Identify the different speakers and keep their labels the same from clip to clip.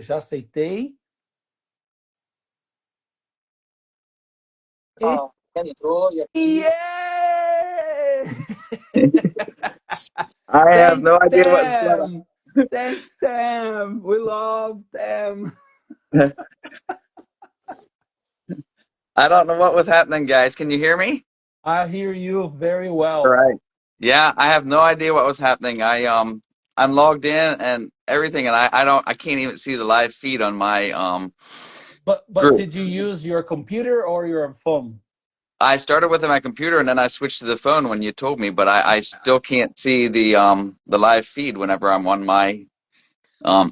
Speaker 1: Já aceitei.
Speaker 2: Entrou e aqui.
Speaker 1: Yeah!
Speaker 3: I have
Speaker 1: Thanks,
Speaker 3: no idea what's going
Speaker 1: Tam. Thanks, Tam. We love Tam.
Speaker 3: on. I don't know what was happening, guys. Can you hear me?
Speaker 1: I hear you very
Speaker 3: All
Speaker 1: well.
Speaker 3: right. Yeah, I have no idea what was happening. I'm logged in and everything, and I can't even see the live feed on my
Speaker 1: But
Speaker 3: group.
Speaker 1: did you use your computer or your phone?
Speaker 3: I started with my computer and then I switched to the phone when you told me, but I still can't see the live feed whenever I'm on my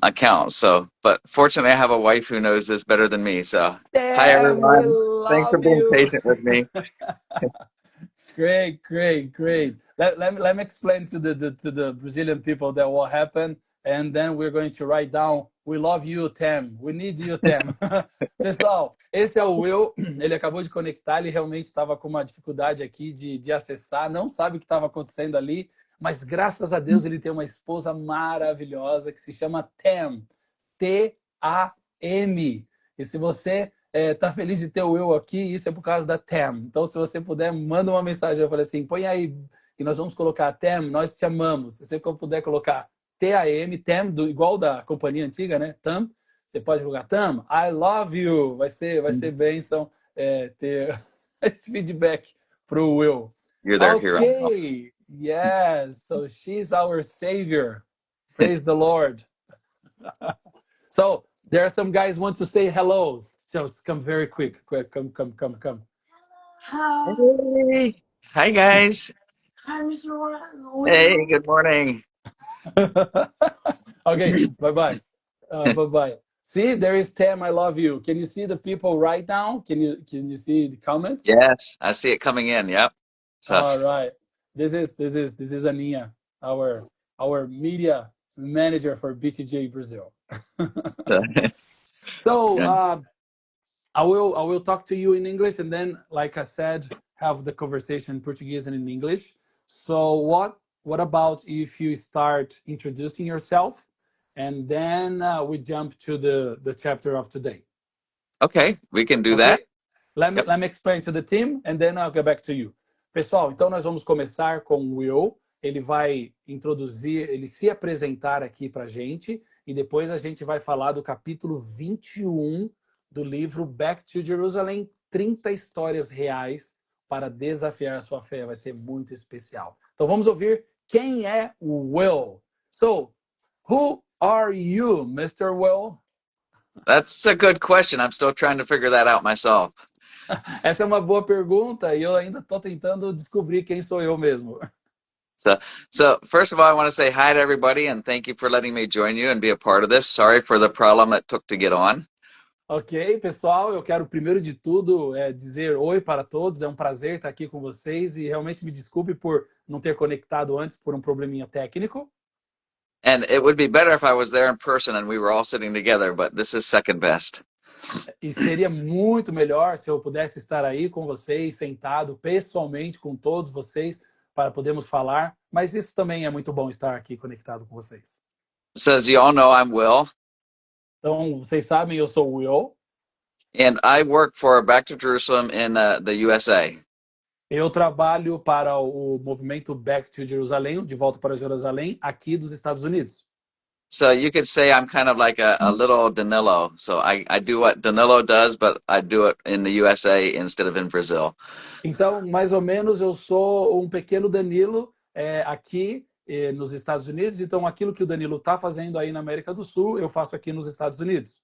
Speaker 3: account. So, but fortunately, I have a wife who knows this better than me. So, hi
Speaker 1: Tam, we
Speaker 3: everyone. Thanks for
Speaker 1: love
Speaker 3: being
Speaker 1: you.
Speaker 3: patient with me.
Speaker 1: Great, great, great. Let me explain to the Brazilian people that what happened, and then we're going to write down. We love you, Tam. We need you, Tam. Pessoal, esse é o Will. Ele acabou de conectar. Ele realmente estava com uma dificuldade aqui de acessar. Não sabe o que estava acontecendo ali, mas graças a Deus ele tem uma esposa maravilhosa que se chama Tam. Tam. E se você tá feliz de ter o eu aqui, isso é por causa da Tam. Então, se você puder, manda uma mensagem. Eu falei assim, põe aí, que nós vamos colocar Tam, nós te amamos. Se você puder colocar TAM, Tam, igual da companhia antiga, né? Tam, você pode colocar Tam, I love you. Vai ser bênção ter esse feedback pro Will.
Speaker 3: You're their hero.
Speaker 1: Okay, yes, so she's our savior. Praise the Lord. So, there are some guys who want to say hello. Just come very quick. Come.
Speaker 3: Hey. Hi, guys.
Speaker 2: Hi, Mr.
Speaker 3: Hey, good morning.
Speaker 1: Okay, bye-bye. Bye-bye. See, there is Tam, I love you. Can you see the people right now? Can you see the comments?
Speaker 3: Yes, I see it coming in. Yep. So,
Speaker 1: All right. This is Aninha, our media manager for BTJ Brazil. So, I will talk to you in English, and then, like I said, have the conversation in Portuguese and in English. So what about if you start introducing yourself, and then we jump to the chapter of today?
Speaker 3: okay, we can do
Speaker 1: Okay?
Speaker 3: that.
Speaker 1: Let me explain to the team, and then I'll get back to you. Pessoal, então nós vamos começar com o Will. Ele vai introduzir, ele se apresentar aqui para a gente, e depois a gente vai falar do capítulo 21 do livro Back to Jerusalem, 30 histórias reais para desafiar a sua fé. Vai ser muito especial. Então vamos ouvir quem é o Will. So, who are you, Mr. Will?
Speaker 3: That's a good question. I'm still trying to figure that out myself.
Speaker 1: Essa é uma boa pergunta e eu ainda estou tentando descobrir quem sou eu mesmo.
Speaker 3: So first of all, I want to say hi to everybody and thank you for letting me join you and be a part of this. Sorry for the problem it took to get on.
Speaker 1: Ok, pessoal, eu quero primeiro de tudo dizer oi para todos. É um prazer estar aqui com vocês e realmente me desculpe por não ter conectado antes por um probleminha técnico.
Speaker 3: And it would be better if I was there in person and we were all sitting together, but this is second best.
Speaker 1: E seria muito melhor se eu pudesse estar aí com vocês, sentado pessoalmente com todos vocês, para podermos falar. Mas isso também é muito bom estar aqui conectado com vocês.
Speaker 3: So as you all know, I'm Will.
Speaker 1: Então, vocês sabem, eu sou o Will.
Speaker 3: And I work for Back to Jerusalem in the USA.
Speaker 1: Eu trabalho para o movimento Back to Jerusalem, de volta para Jerusalém, aqui dos Estados Unidos.
Speaker 3: So you could say I'm kind of like a little Danilo. So I do what Danilo does, but I do it in the USA instead of in Brazil.
Speaker 1: Então, mais ou menos, eu sou um pequeno Danilo aqui nos Estados Unidos. Então, aquilo que o Danilo está fazendo aí na América do Sul, eu faço aqui nos Estados Unidos.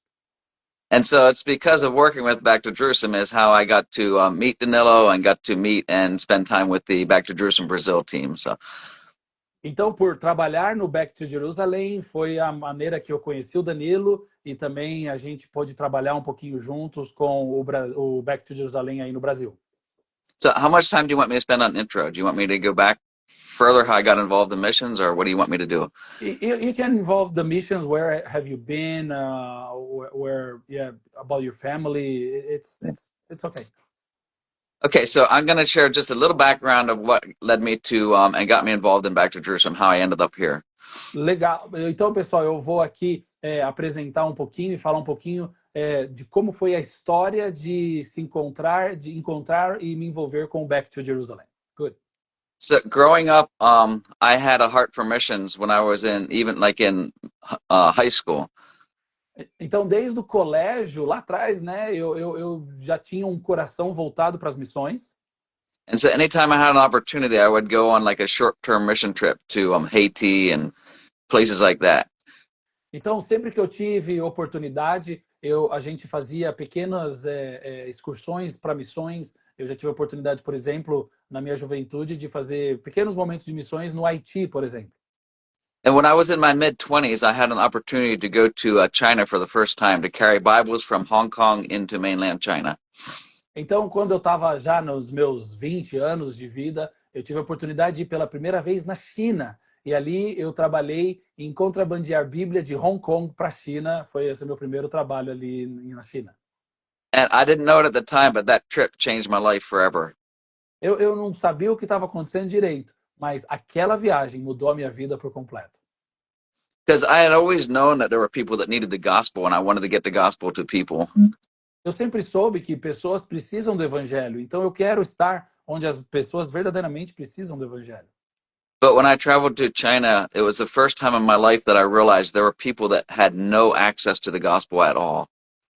Speaker 3: And so it's because of working with Back to Jerusalem is how I got to meet Danilo and got to meet and spend time with the Back to Jerusalem Brazil team. So.
Speaker 1: Então, por trabalhar no Back to Jerusalem, foi a maneira que eu conheci o Danilo e também a gente pôde trabalhar um pouquinho juntos com o Back to Jerusalem aí no Brasil.
Speaker 3: So how much time do you want me to spend on intro? Do you want me to go back further how I got involved in missions, or what do you want me to do?
Speaker 1: You can involve the missions. Where have you been? About your family. It's okay.
Speaker 3: Okay, so I'm going to share just a little background of what led me to and got me involved in Back to Jerusalem, how I ended up here.
Speaker 1: Legal. Então, pessoal, eu vou aqui apresentar um pouquinho e falar um pouquinho de como foi a história de se encontrar, de encontrar e me envolver com o Back to Jerusalem. Good.
Speaker 3: So growing up, I had a heart for missions when I was in high school.
Speaker 1: Então, desde o colégio, lá atrás, né, eu já tinha um coração voltado para as missões.
Speaker 3: And so anytime I had an opportunity, I would go on like a short-term mission trip to Haiti and places like that.
Speaker 1: Então, sempre que eu tive oportunidade, a gente fazia pequenas excursões para missões. Eu já tive a oportunidade, por exemplo, na minha juventude, de fazer pequenos momentos de missões no Haiti, por exemplo.
Speaker 3: And when I was in my mid-20s, I had an opportunity to go to China for the first time, to carry Bibles from Hong Kong into mainland China.
Speaker 1: Então, quando eu estava já nos meus 20 anos de vida, eu tive a oportunidade de ir pela primeira vez na China. E ali eu trabalhei em contrabandear Bíblia de Hong Kong para a China. Foi esse meu primeiro trabalho ali na China.
Speaker 3: And I didn't know it at the time, but that trip changed my life forever.
Speaker 1: Eu não sabia o que estava acontecendo direito, mas aquela viagem mudou a minha vida por completo.
Speaker 3: Because I had always known that there were people that needed the gospel, and I wanted to get the gospel to people.
Speaker 1: Eu sempre soube que pessoas precisam do evangelho, então eu quero estar onde as pessoas verdadeiramente precisam do evangelho.
Speaker 3: But when I traveled to China, it was the first time in my life that I realized there were people that had no access to the gospel at all.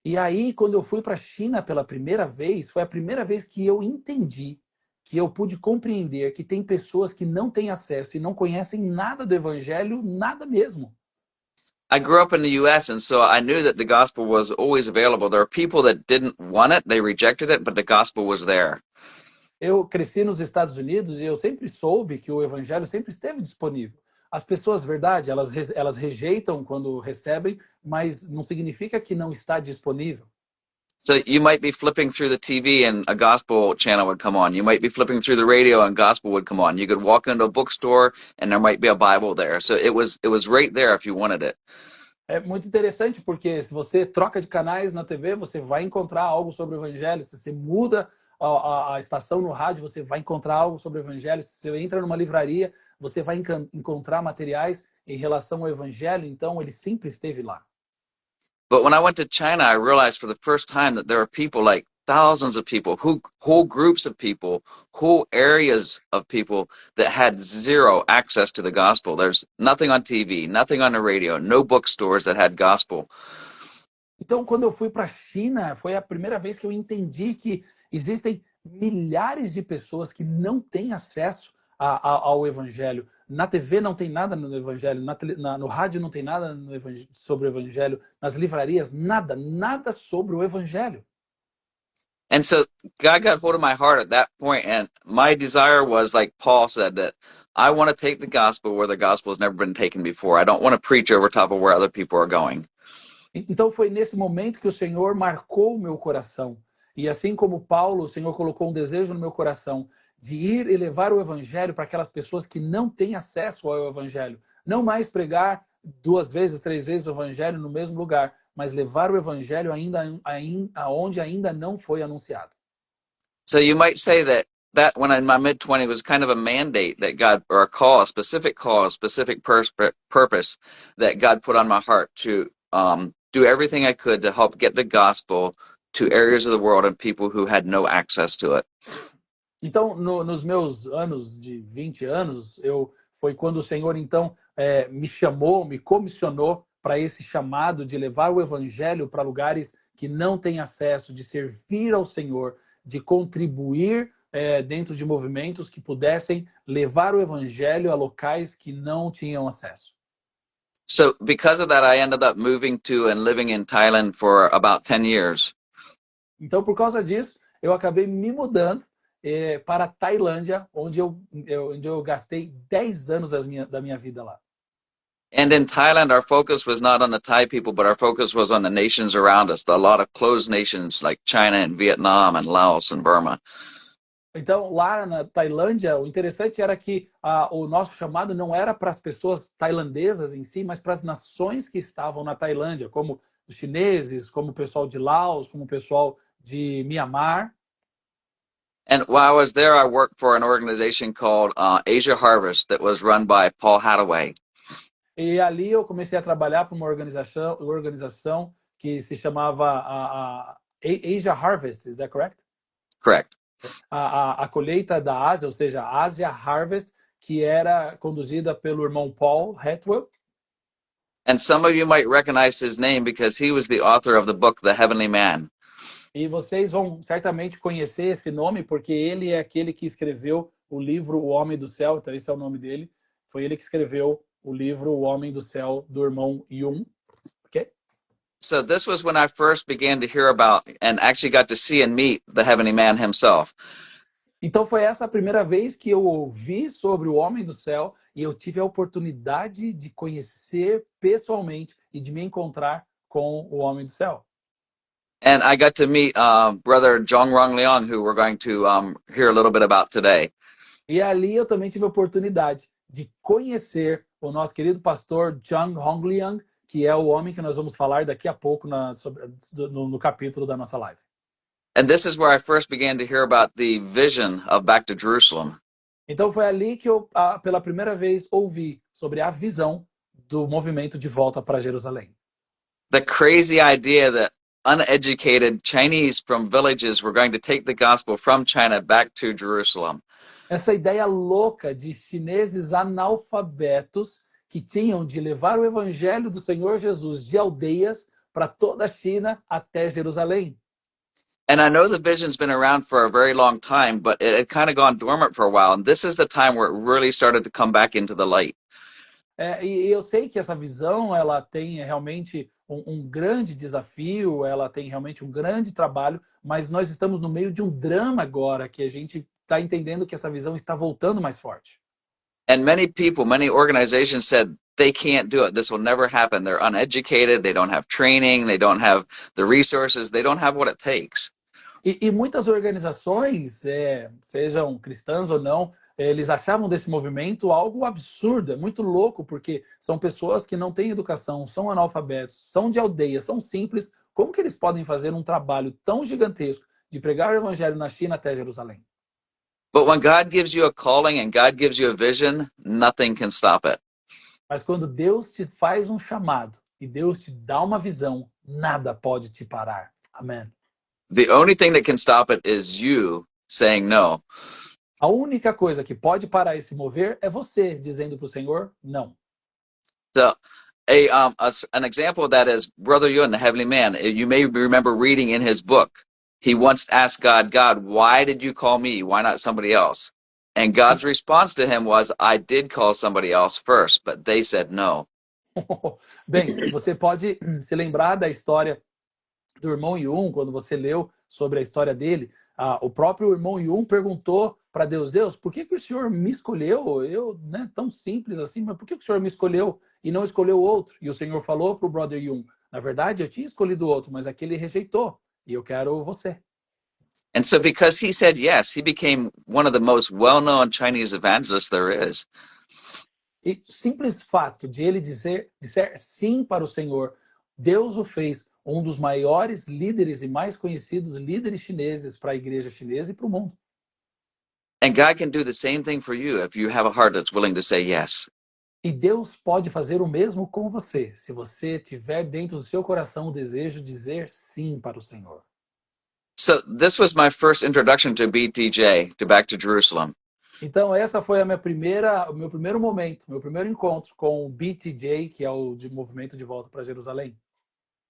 Speaker 1: E aí, quando eu fui para a China pela primeira vez, foi a primeira vez que eu entendi, que eu pude compreender que tem pessoas que não têm acesso e não conhecem nada do evangelho, nada mesmo.
Speaker 3: I grew up in the U.S., and so I knew that the gospel was always available. There were people that didn't want it, they rejected it, but the gospel was there.
Speaker 1: Eu cresci nos Estados Unidos e eu sempre soube que o evangelho sempre esteve disponível. As pessoas, verdade, elas rejeitam quando recebem, mas não significa que não está disponível.
Speaker 3: So you might be flipping through the TV and a gospel channel would come on. You might be flipping through the radio and gospel would come on. You could walk into a bookstore and there might be a Bible there. So it was right there if you wanted it.
Speaker 1: É muito interessante porque se você troca de canais na TV, você vai encontrar algo sobre o evangelho. Se você muda a estação no rádio, você vai encontrar algo sobre o evangelho. Se você entra numa livraria, você vai encontrar materiais em relação ao evangelho. Então, ele sempre esteve lá.
Speaker 3: But when I went to China, I realized for the first time that there are people, like thousands of people, whole groups of people, whole areas of people that had zero access to the gospel. There's nothing on TV, nothing on the radio, no bookstores that had gospel.
Speaker 1: Então, quando eu fui para a China, foi a primeira vez que eu entendi que existem milhares de pessoas que não têm acesso ao evangelho. Na TV não tem nada no evangelho, no rádio não tem nada sobre o evangelho, nas livrarias, nada sobre o evangelho.
Speaker 3: And so God got hold of my heart at that point, and my desire was, like Paul said, that I want to take the gospel where the gospel has never been taken before. I don't want to preach over top of where other people are going.
Speaker 1: Então foi nesse momento que o Senhor marcou o meu coração. E assim como Paulo, o Senhor colocou um desejo no meu coração de ir e levar o evangelho para aquelas pessoas que não têm acesso ao evangelho. Não mais pregar 2 vezes, 3 vezes o evangelho no mesmo lugar, mas levar o evangelho aonde ainda não foi anunciado.
Speaker 3: So you might say that when in my mid-20s was kind of a mandate that God, or a call, a specific purpose that God put on my heart to do everything I could to help get the gospel to areas of the world and people who had no access to it.
Speaker 1: Então, nos meus anos de 20 anos, foi quando o Senhor, então, me chamou, me comissionou para esse chamado de levar o evangelho para lugares que não têm acesso, de servir ao Senhor, de contribuir dentro de movimentos que pudessem levar o evangelho a locais que não tinham acesso.
Speaker 3: So because of that, I ended up moving to and living in Thailand for about 10 years.
Speaker 1: Então, por causa disso, eu acabei me mudando para a Tailândia, onde eu gastei 10 anos da minha vida lá.
Speaker 3: And in Thailand, our focus was not on the Thai people, but our focus was on the nations around us, a lot of closed nations like China and Vietnam and Laos and Burma.
Speaker 1: Então, lá na Tailândia, o interessante era que o nosso chamado não era para as pessoas tailandesas em si, mas para as nações que estavam na Tailândia, como os chineses, como o pessoal de Laos, como o pessoal de Myanmar.
Speaker 3: And while I was there, I worked for an organization called Asia Harvest that was run by Paul Hathaway.
Speaker 1: E ali eu comecei a trabalhar para uma organização que se chamava a Asia Harvest, is that correct?
Speaker 3: Correct.
Speaker 1: A colheita da Ásia, ou seja, a Asia Harvest, que era conduzida pelo irmão Paul Hatwell.
Speaker 3: And some of you might recognize his name because he was the author of the book, The Heavenly Man.
Speaker 1: E vocês vão certamente conhecer esse nome, porque ele é aquele que escreveu o livro O Homem do Céu, então esse é o nome dele. Foi ele que escreveu o livro O Homem do Céu, do irmão Yun. Okay?
Speaker 3: So this was when I first began to hear about and actually got to see and meet the Heavenly Man himself.
Speaker 1: Então foi essa a primeira vez que eu ouvi sobre o Homem do Céu e eu tive a oportunidade de conhecer pessoalmente e de me encontrar com o Homem do Céu.
Speaker 3: And I got to meet Brother Zhongrong Liang, who we're going to hear a little bit about today.
Speaker 1: E ali eu também tive a oportunidade de conhecer o nosso querido pastor Zhang Hongliang, que é o homem que nós vamos falar daqui a pouco no capítulo da nossa live.
Speaker 3: And this is where I first began to hear about the vision of Back to Jerusalem.
Speaker 1: Então foi ali que eu, pela primeira vez, ouvi sobre a visão do movimento de volta para Jerusalém.
Speaker 3: The crazy idea that uneducated Chinese from villages were going to take the gospel from China back to Jerusalem.
Speaker 1: Essa ideia louca de chineses analfabetos que tinham de levar o evangelho do Senhor Jesus de aldeias para toda a China até Jerusalém.
Speaker 3: And I know the vision's been around for a very long time, but it had kind of gone dormant for a while. And this is the time where it really started to come back into the light.
Speaker 1: E eu sei que essa visão ela tem realmente um grande desafio, ela tem realmente um grande trabalho, mas nós estamos no meio de um drama agora, que a gente está entendendo que essa visão está voltando mais forte.
Speaker 3: And many people, many organizations said they can't do it. This will never happen. They're uneducated. They don't have training. They don't have the resources. They don't have what it takes.
Speaker 1: E muitas organizações, sejam cristãs ou não, eles achavam desse movimento algo absurdo, é muito louco, porque são pessoas que não têm educação, são analfabetos, são de aldeia, são simples. Como que eles podem fazer um trabalho tão gigantesco de pregar o evangelho na China até Jerusalém?
Speaker 3: But when God gives you a calling and God gives you a vision, nothing can stop it.
Speaker 1: Mas quando Deus te faz um chamado e Deus te dá uma visão, nada pode te parar. Amém.
Speaker 3: The only thing that can stop it is you saying no.
Speaker 1: A única coisa que pode parar esse mover é você dizendo para o Senhor não.
Speaker 3: So, an example of that is Brother Yun, the Heavenly Man. You may remember reading in his book. He once asked God, God, why did you call me? Why not somebody else? And God's response to him was, I did call somebody else first, but they said no.
Speaker 1: Bem, você pode se lembrar da história do irmão Yun, quando você leu sobre a história dele. O próprio irmão Yun perguntou para Deus, Deus, por que o Senhor me escolheu? Eu, né, tão simples assim, mas por que o Senhor me escolheu e não escolheu outro? E o Senhor falou para o brother Yun, na verdade eu tinha escolhido outro, mas aquele rejeitou. E eu quero você.
Speaker 3: And so because he said yes, he became one of the most well-known Chinese evangelists there is.
Speaker 1: E simples fato de ele dizer sim para o Senhor, Deus o fez um dos maiores líderes e mais conhecidos líderes chineses para a igreja chinesa e para o mundo.
Speaker 3: And God can do the same thing for you if you have a heart that's willing to say yes.
Speaker 1: E Deus pode fazer o mesmo com você, se você tiver dentro do seu coração o desejo de dizer sim para o Senhor.
Speaker 3: So this was my first introduction to BTJ, to Back to Jerusalem.
Speaker 1: Então essa foi o meu primeiro momento, meu primeiro encontro com o BTJ, que é o movimento de volta para Jerusalém.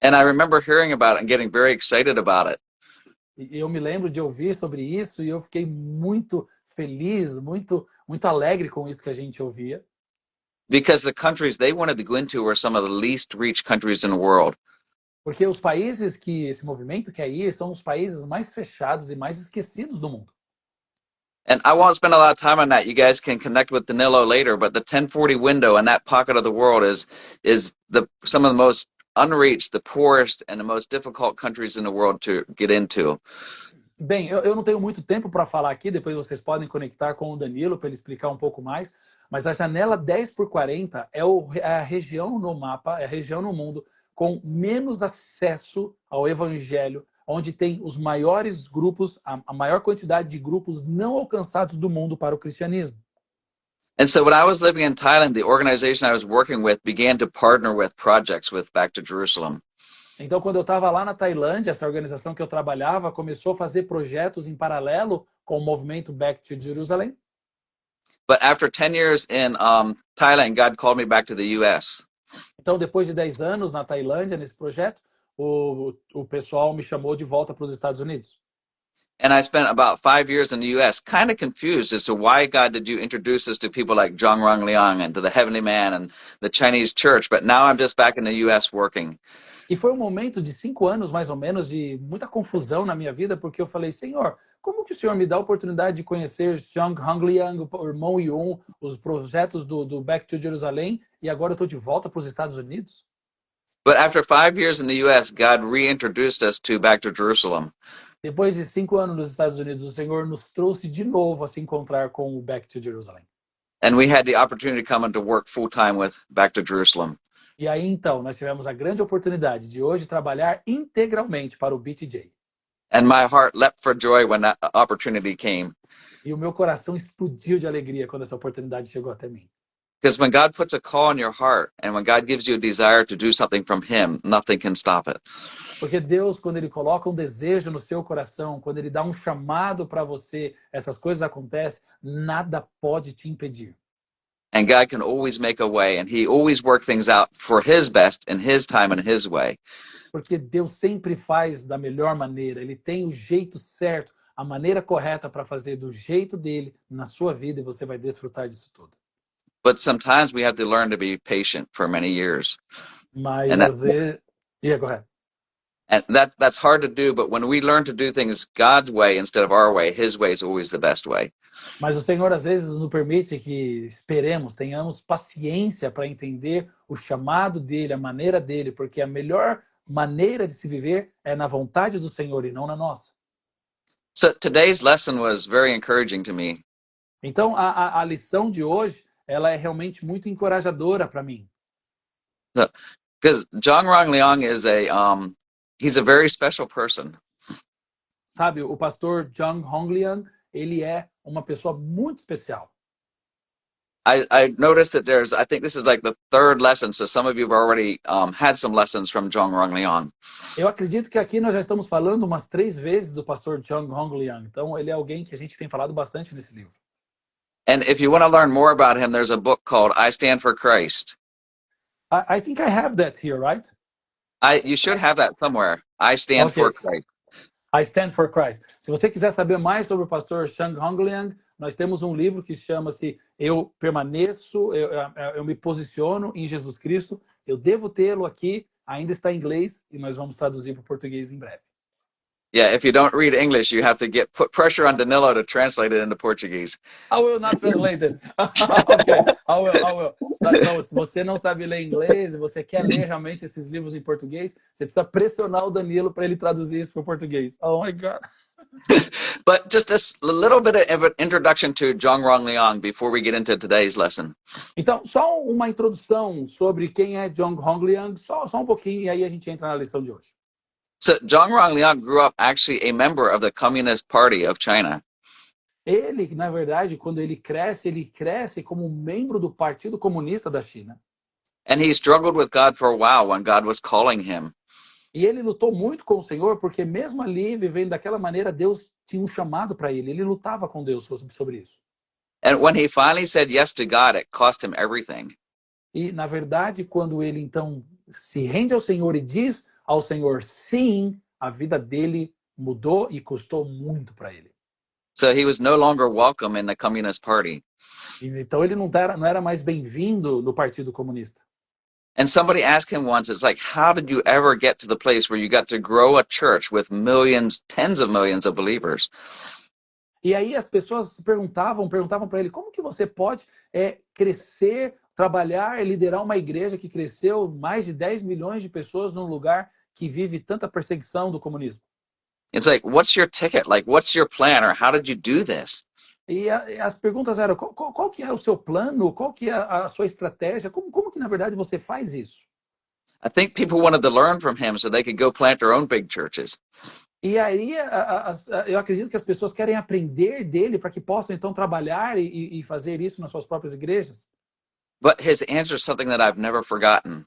Speaker 3: And I remember hearing about it and getting very excited about it.
Speaker 1: E eu me lembro de ouvir sobre isso e eu fiquei muito feliz, muito alegre com isso que a gente ouvia.
Speaker 3: Because the countries they wanted to go into were some of the least reached countries in the world.
Speaker 1: Porque os países que esse movimento quer ir são os países mais fechados e mais esquecidos do mundo.
Speaker 3: And I won't spend a lot of time on that. You guys can connect with Danilo later, but the 1040 window in that pocket of the world is some of the most unreached, the poorest, and the most difficult countries in the world to get into.
Speaker 1: Bem, eu não tenho muito tempo para falar aqui, depois vocês podem conectar com o Danilo para ele explicar um pouco mais, mas a janela 10x40 é a região no mapa, é a região no mundo com menos acesso ao evangelho, onde tem os maiores grupos, a maior quantidade de grupos não alcançados do mundo para o cristianismo.
Speaker 3: And so when I was living in Thailand, the organization I was working with began to partner with projects with Back to Jerusalem.
Speaker 1: Então, quando eu estava lá na Tailândia, essa organização que eu trabalhava começou a fazer projetos em paralelo com o movimento Back to Jerusalem.
Speaker 3: But after 10 years in Thailand, God called me back to the U.S.
Speaker 1: Então, depois de 10 anos na Tailândia, nesse projeto, o pessoal me chamou de volta para os Estados Unidos.
Speaker 3: And I spent about 5 years in the U.S. kind of confused as to why God did you introduce us to people like Zhongrong Liang and to the Heavenly Man and the Chinese Church. But now I'm just back in the U.S. working.
Speaker 1: E foi um momento de 5 anos, mais ou menos, de muita confusão na minha vida, porque eu falei, Senhor, como que o Senhor me dá a oportunidade de conhecer Zhang Hongliang, o irmão Yun, os projetos do Back to Jerusalém, e agora eu estou de volta para os Estados Unidos?
Speaker 3: But after 5 years in the U.S., God reintroduced us to Back to Jerusalem.
Speaker 1: Depois de 5 anos nos Estados Unidos, o Senhor nos trouxe de novo a se encontrar com o Back to Jerusalem.
Speaker 3: And we had the opportunity to come and to work full-time with Back to Jerusalem.
Speaker 1: E aí, então, nós tivemos a grande oportunidade de hoje trabalhar integralmente para o BTJ.
Speaker 3: And my heart leapt for joy when that opportunity came.
Speaker 1: E o meu coração explodiu de alegria quando essa oportunidade chegou até mim.
Speaker 3: Because when God puts a call in your heart and when God gives you a desire to do something from Him, nothing can stop it.
Speaker 1: Porque Deus, quando Ele coloca um desejo no seu coração, quando Ele dá um chamado para você, essas coisas acontecem, nada pode te impedir.
Speaker 3: And God can always make a way, and He always works things out for His best, in His time and His way.
Speaker 1: Porque Deus sempre faz da melhor maneira. Ele tem o jeito certo, a maneira correta para fazer do jeito dele na sua vida, e você vai desfrutar disso tudo.
Speaker 3: But sometimes we have to learn to be patient for many years.
Speaker 1: Mas
Speaker 3: And
Speaker 1: às vezes... go ahead.
Speaker 3: And that's hard to do, but when we learn to do things God's way instead of our way, His way is always the best way.
Speaker 1: Mas o Senhor às vezes nos permite que esperemos, tenhamos paciência para entender o chamado dele, a maneira dele, porque a melhor maneira de se viver é na vontade do Senhor e não na nossa.
Speaker 3: So today's lesson was very encouraging to me.
Speaker 1: Então a lição de hoje, ela é realmente muito encorajadora para mim.
Speaker 3: Because Zhongrong Liang is he's a very special person.
Speaker 1: Sabe, o pastor Zhang Hongliang, ele é uma pessoa muito especial.
Speaker 3: I noticed that I think this is like the third lesson, so some of you have already had some lessons from Zhongrong Liang.
Speaker 1: Eu acredito que aqui nós já estamos falando umas 3 vezes do pastor Zhang Hongliang. Então, ele é alguém que a gente tem falado bastante nesse livro.
Speaker 3: And if you want to learn more about him, there's a book called I Stand for Christ.
Speaker 1: I think I have that here, right?
Speaker 3: You should have that somewhere. I Stand for Christ.
Speaker 1: I Stand for Christ. Se você quiser saber mais sobre o pastor Zhang Hongliang, nós temos um livro que chama-se Eu Permaneço, eu me posiciono em Jesus Cristo. Eu devo tê-lo aqui, ainda está em inglês e nós vamos traduzir para o português em breve.
Speaker 3: Yeah, if you don't read English, you have to put pressure on Danilo to translate it into Portuguese.
Speaker 1: I will not translate it. Okay, I will. Então, se você não sabe ler inglês e você quer ler realmente esses livros em português, você precisa pressionar o Danilo para ele traduzir isso para o português. Oh my God.
Speaker 3: But just a little bit of an introduction to Zhongrong Liang before we get into today's lesson.
Speaker 1: Então, só uma introdução sobre quem é Zhang Hongliang, só um pouquinho, e aí a gente entra na lição de hoje.
Speaker 3: So Zhongrong Liang grew up actually a member of the Communist Party of China.
Speaker 1: Ele, na verdade, quando ele cresce como membro do Partido Comunista da China.
Speaker 3: And he struggled with God for a while when God was calling him.
Speaker 1: E ele lutou muito com o Senhor, porque mesmo ali, vivendo daquela maneira, Deus tinha um chamado para ele. Ele lutava com Deus sobre isso.
Speaker 3: And when he finally said yes to God, it cost him everything.
Speaker 1: E, na verdade, quando ele, então, se rende ao Senhor e diz ao Senhor sim, a vida dele mudou e custou muito para ele.
Speaker 3: So he was no longer welcome in the Communist Party.
Speaker 1: E, então ele não era mais bem-vindo no Partido Comunista.
Speaker 3: And somebody asked him once, it's like, how did you ever get to the place where you got to grow a church with millions, tens of millions of believers?
Speaker 1: E aí as pessoas perguntavam para ele, como que você pode crescer, trabalhar, liderar uma igreja que cresceu mais de 10 milhões de pessoas num lugar que vive tanta perseguição do comunismo?
Speaker 3: It's like, what's your ticket? Like, what's your plan? Or how did you do this?
Speaker 1: E as perguntas eram, qual que é o seu plano? Qual que é a sua estratégia? Como que, na verdade, você faz isso?
Speaker 3: I think people wanted to learn from him so they could go plant their own big churches.
Speaker 1: E aí eu acredito que as pessoas querem aprender dele para que possam então trabalhar e fazer isso nas suas próprias igrejas.
Speaker 3: But his answer is something that I've never forgotten.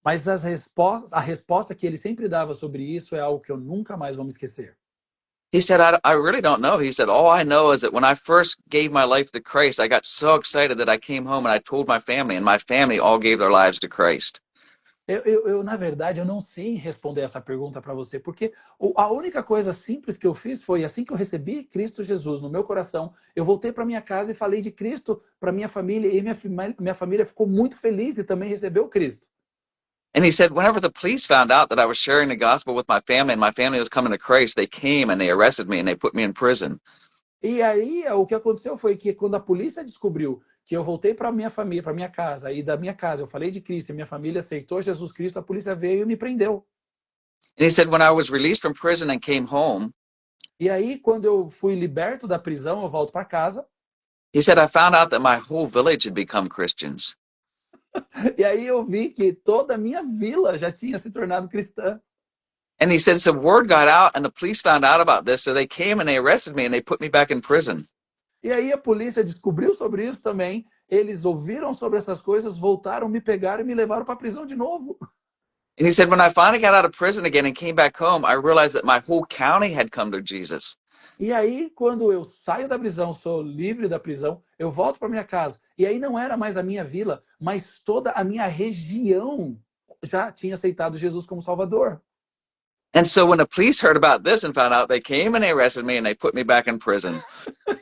Speaker 1: Mas a resposta que ele sempre dava sobre isso é algo que eu nunca mais vou me esquecer.
Speaker 3: He said, I really don't know. He said, all I know is that when I first gave my life to Christ, I got so excited that I came home and I told my family, and my family all gave their lives to Christ.
Speaker 1: Na verdade, eu não sei responder essa pergunta para você, porque a única coisa simples que eu fiz foi, assim que eu recebi Cristo Jesus no meu coração, eu voltei para minha casa e falei de Cristo para minha família, e minha família ficou muito feliz e também recebeu Cristo.
Speaker 3: And he said, whenever the police found out that I was sharing the gospel with my family and my family was coming to Christ, they came and they arrested me and they put me in prison.
Speaker 1: E aí, o que aconteceu foi que quando a polícia descobriu que eu voltei para minha família, para minha casa, e da minha casa eu falei de Cristo, e minha família aceitou Jesus Cristo, a polícia veio e me prendeu.
Speaker 3: And he said, when I was released from prison and came home,
Speaker 1: E aí, quando eu fui liberto da prisão, eu volto para casa.
Speaker 3: he said, I found out that my whole village had become Christians.
Speaker 1: E aí eu vi que toda a minha vila já tinha se tornado cristã.
Speaker 3: And he said, so word got out and the police found out about this, so they came and they arrested me and they put me back in prison.
Speaker 1: E aí a polícia descobriu sobre isso também, eles ouviram sobre essas coisas, voltaram, me pegaram e me levaram para a prisão de novo.
Speaker 3: And he said, when I finally got out of prison again and came back home, I realized that my whole county had come to Jesus.
Speaker 1: E aí, quando eu saio da prisão, sou livre da prisão, eu volto para minha casa. E aí não era mais a minha vila, mas toda a minha região já tinha aceitado Jesus como Salvador.
Speaker 3: And so when the police heard about this and found out, they came and they arrested me and they put me back in prison.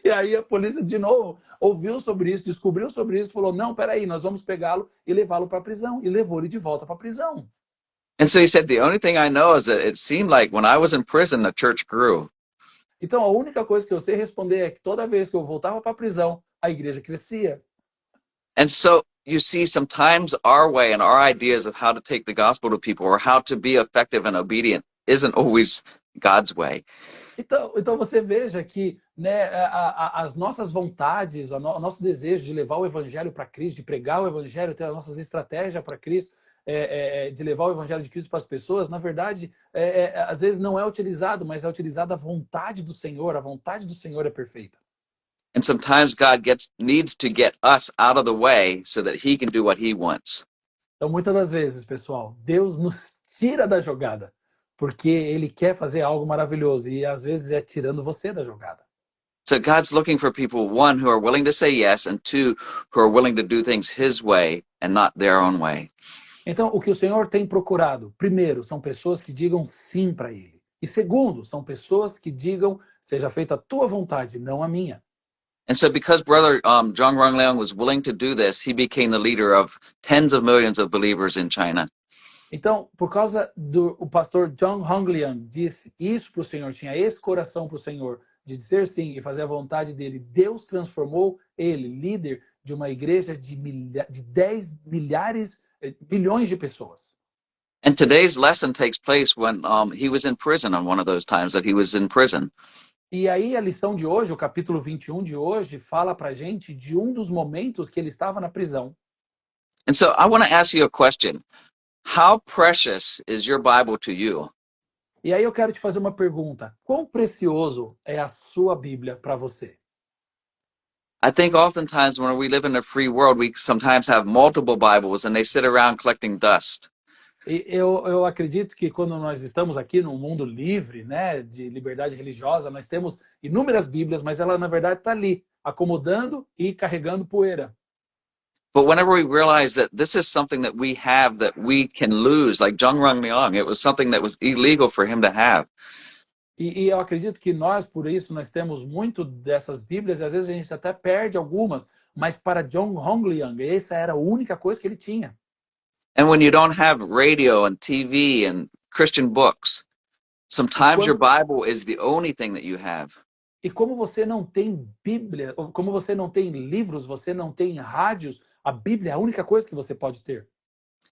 Speaker 1: E aí a polícia de novo ouviu sobre isso, descobriu sobre isso, falou, não, peraí, nós vamos pegá-lo e levá-lo para a prisão. E levou ele de volta para a prisão.
Speaker 3: And so he said, the only thing I know is that it seemed like when I was in prison, the church grew.
Speaker 1: Então a única coisa que eu sei responder é que toda vez que eu voltava para a prisão, a igreja crescia.
Speaker 3: And so you see, sometimes our way and our ideas of how to take the gospel to people or how to be effective and obedient isn't always God's way.
Speaker 1: Então você veja que, né, as nossas vontades, o nosso desejo de levar o evangelho para Cristo, de pregar o evangelho, ter as nossas estratégias para Cristo, de levar o evangelho de Cristo para as pessoas, na verdade, às vezes não é utilizado, mas é utilizada a vontade do Senhor. A vontade do Senhor é perfeita.
Speaker 3: And sometimes God needs to get us out of the way so that he can do what he wants.
Speaker 1: Então, muitas das vezes, pessoal, Deus nos tira da jogada, porque ele quer fazer algo maravilhoso, e às vezes é tirando você da jogada.
Speaker 3: So God's looking for people, one, who are willing to say yes, and two, who are willing to do things his way and not their own way.
Speaker 1: Então, o que o Senhor tem procurado, primeiro, são pessoas que digam sim para ele. E segundo, são pessoas que digam, seja feita a tua vontade, não a minha.
Speaker 3: And so because Brother Zhang Rongliang was willing to do this, he became the leader of tens of millions of believers in China.
Speaker 1: Então, por causa o pastor Zhang Hongliang disse isso para o Senhor, tinha esse coração para o Senhor, de dizer sim e fazer a vontade dele, Deus transformou ele, líder de uma igreja de 10 milhões de pessoas.
Speaker 3: And today's lesson takes place when he was in prison on one of those times that he was in prison.
Speaker 1: E aí a lição de hoje, o capítulo 21 de hoje, fala pra gente de um dos momentos que ele estava na prisão.
Speaker 3: And so I want to ask you a question. How precious is your Bible to you?
Speaker 1: E aí eu quero te fazer uma pergunta. Quão precioso é a sua Bíblia para você?
Speaker 3: I think oftentimes when we live in a free world, we sometimes have multiple Bibles and they sit around collecting dust.
Speaker 1: E eu acredito que quando nós estamos aqui num mundo livre, né, de liberdade religiosa, nós temos inúmeras Bíblias, mas ela na verdade está ali, acomodando e carregando poeira.
Speaker 3: But whenever we realize that this is something that we have that we can lose, like Zhang Rongliang, it was something that was illegal for him to have.
Speaker 1: E eu acredito que nós, por isso, nós temos muito dessas Bíblias, e às vezes a gente até perde algumas, mas para Zhang Hongliang, essa era a única coisa que ele tinha.
Speaker 3: And when you don't have radio and TV and Christian books, sometimes your Bible is the only thing that you have.
Speaker 1: E como você não tem Bíblia, como você não tem livros, você não tem rádios, a Bíblia é a única coisa que você pode ter.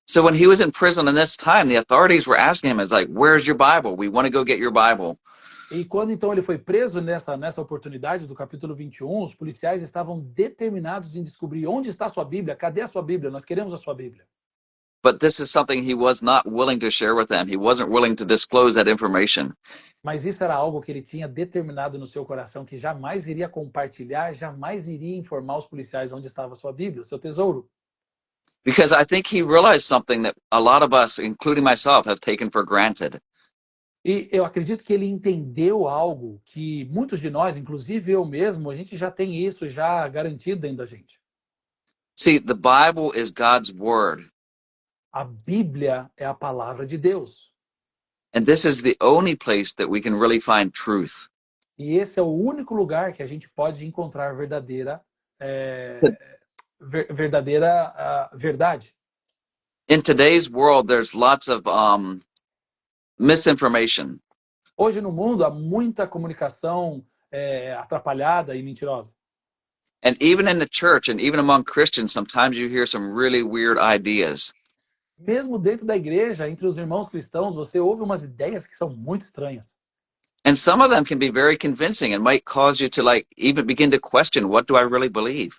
Speaker 3: So when he was in prison in this time, the authorities were asking him, like, where's your Bible? We want to go get your Bible.
Speaker 1: E quando então ele foi preso nessa oportunidade do capítulo 21, os policiais estavam determinados em descobrir onde está a sua Bíblia, cadê a sua Bíblia? Nós queremos a sua Bíblia.
Speaker 3: But this is something he was not willing to share with them. He wasn't willing to disclose that information.
Speaker 1: Mas isso era algo que ele tinha determinado no seu coração, que jamais iria compartilhar, jamais iria informar os policiais onde estava a sua Bíblia, o seu tesouro.
Speaker 3: Because I think he realized something that a lot of us, including myself, have taken for granted.
Speaker 1: E eu acredito que ele entendeu algo que muitos de nós, inclusive eu mesmo, a gente já tem isso já garantido dentro da gente.
Speaker 3: See, the Bible is God's word.
Speaker 1: A Bíblia é a palavra de Deus.
Speaker 3: And this is the only place that we can really find truth.
Speaker 1: E esse é o único lugar que a gente pode encontrar verdadeira verdade.
Speaker 3: In today's world, there's lots of misinformation.
Speaker 1: Hoje no mundo há muita comunicação atrapalhada e mentirosa.
Speaker 3: And even in the church and even among Christians, sometimes you hear some really weird ideas.
Speaker 1: Mesmo dentro da igreja, entre os irmãos cristãos, você ouve umas ideias que são muito estranhas.
Speaker 3: And some of them can be very convincing and might cause you to even begin to question, what do I really believe?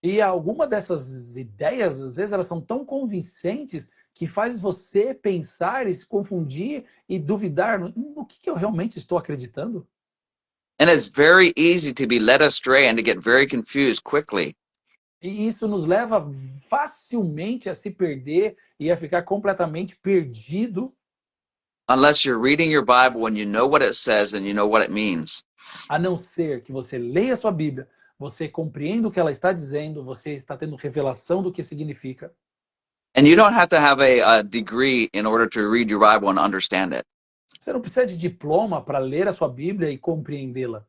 Speaker 1: E alguma dessas ideias, às vezes, elas são tão convincentes que faz você pensar e se confundir e duvidar no que eu realmente estou acreditando.
Speaker 3: And it's very easy to be led astray and to get very confused quickly.
Speaker 1: E isso nos leva facilmente a se perder e a ficar completamente perdido.
Speaker 3: Unless you're reading your Bible and you know what it says and you know what it means.
Speaker 1: A não ser que você leia a sua Bíblia, você compreenda o que ela está dizendo, você está tendo revelação do que significa.
Speaker 3: And you don't have to have a degree in order to read your Bible and understand it.
Speaker 1: Você não precisa de diploma para ler a sua Bíblia e compreendê-la.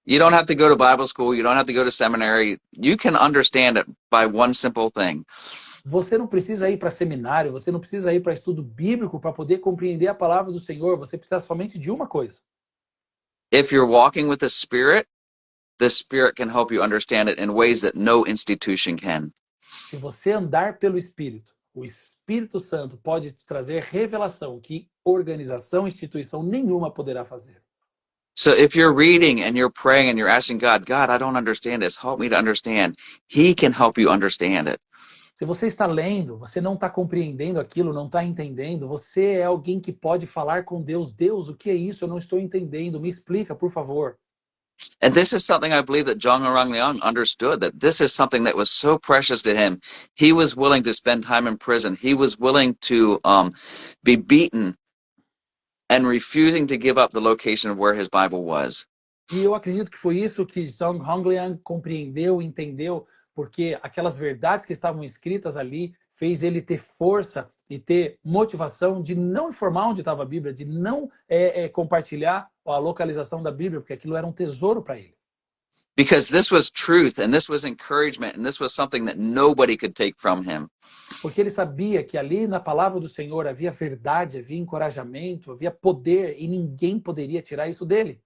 Speaker 3: You don't have to go to Bible school. You don't have to go to seminary. You can understand it by one simple thing.
Speaker 1: Você não precisa ir para seminário, você não precisa ir para estudo bíblico para poder compreender a palavra do Senhor. Você precisa somente de uma coisa.
Speaker 3: If you're walking with the Spirit can help you understand it in ways that no institution can.
Speaker 1: Se você andar pelo Espírito, o Espírito Santo pode te trazer revelação que organização, instituição nenhuma poderá fazer.
Speaker 3: So if you're reading and you're praying and you're asking God, I don't understand this. Help me to understand. He can help you understand it.
Speaker 1: Se você está lendo, você não está compreendendo aquilo, não está entendendo, você é alguém que pode falar com Deus. Deus, o que é isso? Eu não estou entendendo. Me explica, por favor.
Speaker 3: And this is something I believe that Zhang Rangliang understood, that this is something that was so precious to him. He was willing to spend time in prison. He was willing to be beaten and refusing to give up the location of where his Bible was.
Speaker 1: E eu acredito que foi isso que Zhang Rangliang compreendeu, entendeu, porque aquelas verdades que estavam escritas ali fez ele ter força e ter motivação de não informar onde estava a Bíblia, de não compartilhar a localização da Bíblia, porque aquilo era um tesouro para ele.
Speaker 3: Because this was truth and this was encouragement and this was something that nobody could take from him.
Speaker 1: Porque ele sabia que ali na palavra do Senhor havia verdade, havia encorajamento, havia poder e ninguém poderia tirar isso dele.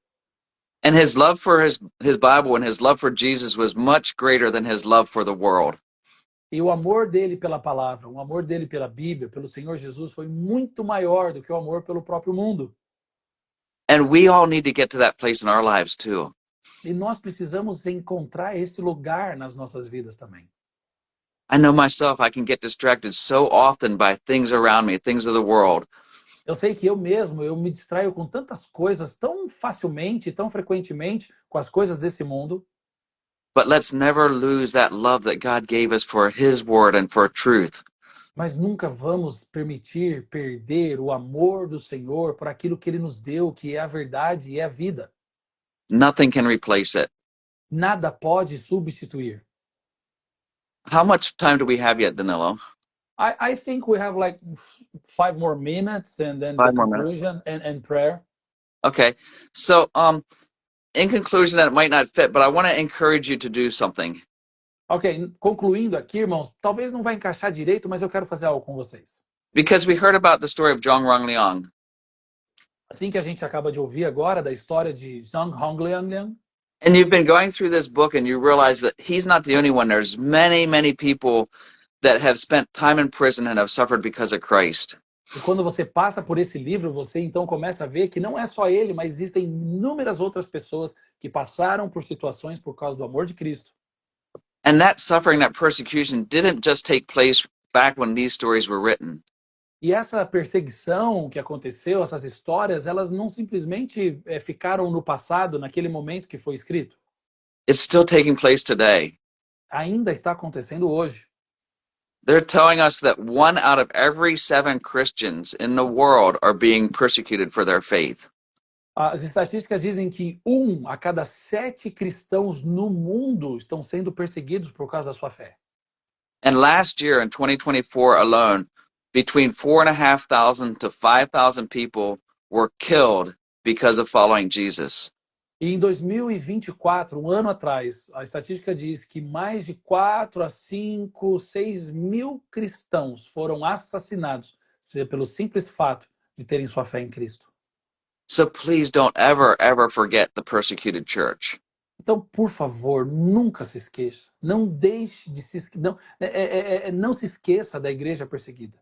Speaker 3: And his love for his Bible and his love for Jesus was much greater than his love for the world.
Speaker 1: E o amor dele pela palavra, o amor dele pela Bíblia, pelo Senhor Jesus foi muito maior do que o amor pelo próprio mundo.
Speaker 3: And we all need to get to that place in our lives too.
Speaker 1: E nós precisamos encontrar esse lugar nas nossas vidas também.
Speaker 3: I know myself, I can get distracted so often by things around me, things of the world.
Speaker 1: Eu sei que eu me distraio com tantas coisas tão facilmente, tão frequentemente com as coisas desse mundo.
Speaker 3: But let's never lose that love that God gave us for his word and for truth.
Speaker 1: Mas nunca vamos permitir perder o amor do Senhor por aquilo que ele nos deu, que é a verdade e é a vida.
Speaker 3: Nothing can replace it.
Speaker 1: Nada pode substituir.
Speaker 3: How much time do we have yet, Danilo?
Speaker 1: I think we have like 5 more minutes and then
Speaker 3: 5
Speaker 1: the
Speaker 3: more
Speaker 1: conclusion and prayer.
Speaker 3: Okay. So, in conclusion, that might not fit, but I want to encourage you to do something.
Speaker 1: Ok, concluindo aqui, irmãos, talvez não vai encaixar direito, mas eu quero fazer algo com vocês.
Speaker 3: Because we heard about the story of Zhang Rangliang.
Speaker 1: Assim que a gente acaba de ouvir agora da história de Zhang Rangliang,
Speaker 3: And you've been going through this book and you realize that he's not the only one. There's many, many people that have spent time in prison and have suffered because of Christ.
Speaker 1: e quando você passa por esse livro, você então começa a ver que não é só ele, mas existem inúmeras outras pessoas que passaram por situações por causa do amor de Cristo.
Speaker 3: And that suffering, that persecution didn't just take place back when these stories were written.
Speaker 1: E essa perseguição que aconteceu, essas histórias, elas não simplesmente ficaram no passado, naquele momento que foi escrito.
Speaker 3: It's still taking place today.
Speaker 1: Ainda está acontecendo hoje.
Speaker 3: They're telling us that 1 out of every 7 Christians in the world are being persecuted for their faith.
Speaker 1: As estatísticas dizem que 1 a cada 7 cristãos no mundo estão sendo perseguidos por causa da sua fé.
Speaker 3: And last year, in 2024 alone, between 4,500 to 5,000 people were killed because of following Jesus.
Speaker 1: E em 2024, um ano atrás, a estatística diz que mais de 4 a 5, 6 mil cristãos foram assassinados pelo simples fato de terem sua fé em Cristo.
Speaker 3: So please don't ever forget the persecuted church.
Speaker 1: Então, por favor, nunca se esqueça. Não deixe de se não se esqueça da igreja perseguida.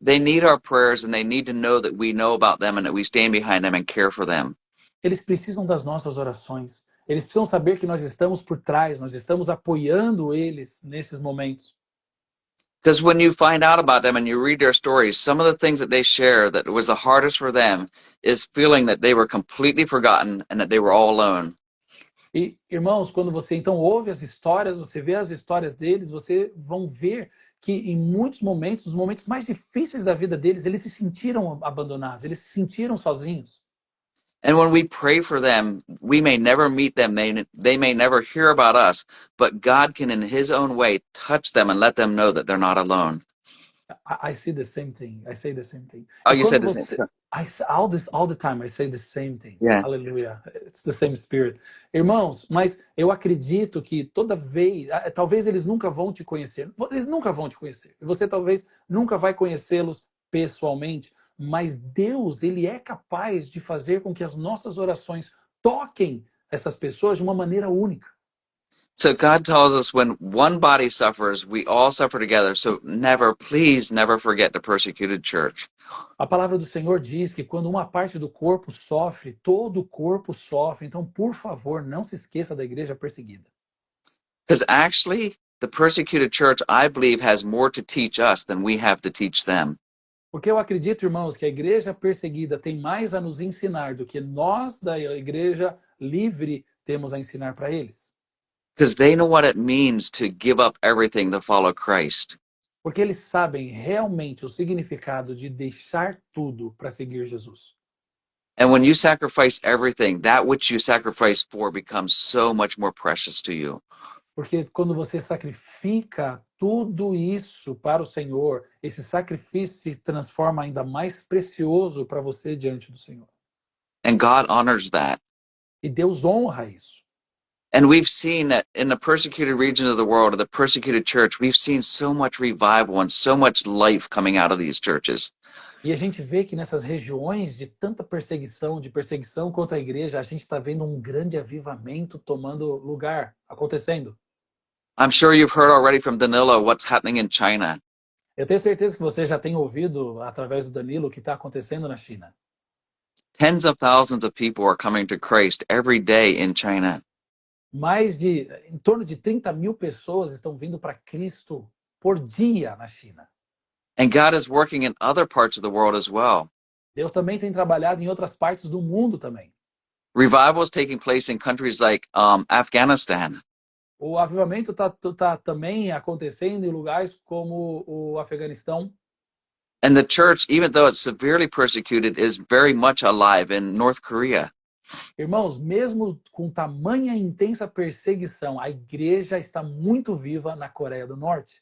Speaker 3: They need our prayers, and they need to know that we know about them and that we stand behind them and care for them.
Speaker 1: Eles precisam das nossas orações. Eles precisam saber que nós estamos por trás, nós estamos apoiando eles nesses momentos.
Speaker 3: Because when you find out about them and you read their stories, some of the things that they share that was the hardest for them is feeling that they were completely forgotten and that they were all alone.
Speaker 1: E, irmãos, quando você então ouve as histórias, você vê as histórias deles, você vão ver que em muitos momentos, os momentos mais difíceis da vida deles, eles se sentiram abandonados, eles se sentiram sozinhos.
Speaker 3: And when we pray for them, we may never meet them, they may never hear about us, but God can in his own way touch them and let them know that they're not alone.
Speaker 1: I see the same thing. I say the same thing.
Speaker 3: Oh,
Speaker 1: E
Speaker 3: you said the same thing.
Speaker 1: all the time I say the same thing.
Speaker 3: Yeah.
Speaker 1: Hallelujah. It's the same spirit. Irmãos, mas eu acredito que toda vez, talvez eles nunca vão te conhecer. Eles nunca vão te conhecer. E você talvez nunca vai conhecê-los pessoalmente, mas Deus, ele é capaz de fazer com que as nossas orações toquem essas pessoas de uma maneira única.
Speaker 3: So God tells us when one body suffers, we all suffer together. So please never forget the persecuted church.
Speaker 1: A palavra do Senhor diz que quando uma parte do corpo sofre, todo o corpo sofre. Então, por favor, não se esqueça da igreja perseguida.
Speaker 3: Because actually, the persecuted church, I believe, has more to teach us than we have to teach them.
Speaker 1: Porque eu acredito, irmãos, que a igreja perseguida tem mais a nos ensinar do que nós da igreja livre temos a ensinar para eles.
Speaker 3: Because they know what it means to give up everything to follow Christ.
Speaker 1: Porque eles sabem realmente o significado de deixar tudo para seguir Jesus.
Speaker 3: And when you sacrifice everything, that which you sacrifice for becomes so much more precious to you.
Speaker 1: Porque quando você sacrifica tudo isso para o Senhor, esse sacrifício se transforma ainda mais precioso para você diante do Senhor.
Speaker 3: And God honors that.
Speaker 1: E Deus honra isso.
Speaker 3: And we've seen that in the persecuted region of the world, the persecuted church, we've seen so much revival and so much life coming out of these churches.
Speaker 1: E a gente vê que nessas regiões de tanta perseguição, de perseguição contra a igreja, a gente está vendo um grande avivamento tomando lugar, acontecendo.
Speaker 3: I'm sure you've heard already from Danilo what's happening in China.
Speaker 1: Eu tenho certeza que você já tem ouvido, através do Danilo, o que está acontecendo na China.
Speaker 3: Tens of thousands of people are coming to Christ every day in China.
Speaker 1: Em torno de 30 mil pessoas estão vindo para Cristo por dia na China.
Speaker 3: And God is working in other parts of the world as well.
Speaker 1: Deus também tem trabalhado em outras partes do mundo também.
Speaker 3: Revival is taking place in countries like Afghanistan.
Speaker 1: O avivamento tá também acontecendo em lugares como o Afeganistão.
Speaker 3: And the church, even though it's severely persecuted, is very much alive in North Korea.
Speaker 1: Irmãos, mesmo com tamanha e intensa perseguição, a igreja está muito viva na Coreia do Norte.